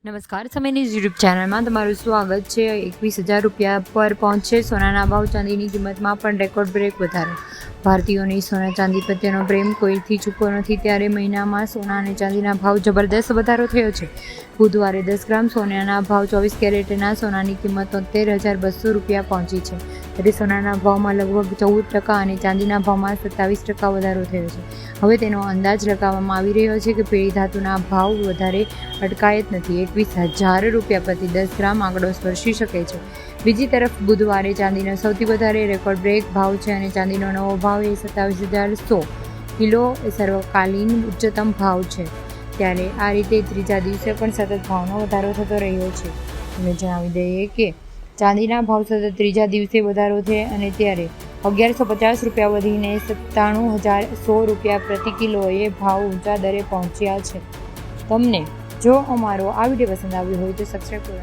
નમસ્કાર, સમય news YouTube ચેનલમાં તમારું સ્વાગત છે। 21,000 રૂપિયા પર પહોંચે સોનાના ભાવ, ચાંદીની કિંમતમાં પણ રેકોર્ડ બ્રેક વધારો। ભારતીયોની સોના ચાંદી પ્રત્યેનો પ્રેમ કોઈથી છૂપો નથી, ત્યારે મહિનામાં સોના અને ચાંદીના ભાવ જબરદસ્ત વધારો થયો છે। બુધવારે 10 ગ્રામ સોનાના ભાવ 24 કેરેટના સોનાની કિંમત 73,200 રૂપિયા પહોંચી છે, ત્યારે સોનાના ભાવમાં લગભગ 14% અને ચાંદીના ભાવમાં 27% વધારો થયો છે। હવે તેનો અંદાજ લગાવવામાં આવી રહ્યો છે કે પીળી ધાતુના ભાવ વધારે અટકાયત નથી। 21,000 રૂપિયા પ્રતિ 10 ગ્રામ આંકડો સ્પર્શી શકે છે। બીજી તરફ બુધવારે ચાંદીનો સૌથી વધારે રેકોર્ડ બ્રેક ભાવ છે અને ચાંદીનો નવો ભાવ એ 27,100 કિલો એ સર્વકાલીન ઉચ્ચતમ ભાવ છે। ત્યારે આ રીતે ત્રીજા દિવસે પણ સતત ભાવનો વધારો થતો રહ્યો છે। અમે જણાવી દઈએ કે ચાંદીના ભાવ સતત ત્રીજા દિવસે વધારો છે અને ત્યારે 1,150 રૂપિયા વધીને 97,100 રૂપિયા પ્રતિ કિલોએ ભાવ ઊંચા દરે પહોંચ્યા છે। તમને જો અમારો આ વિડીયો પસંદ આવ્યો હોય તો સબસ્ક્રાઈબ કરો।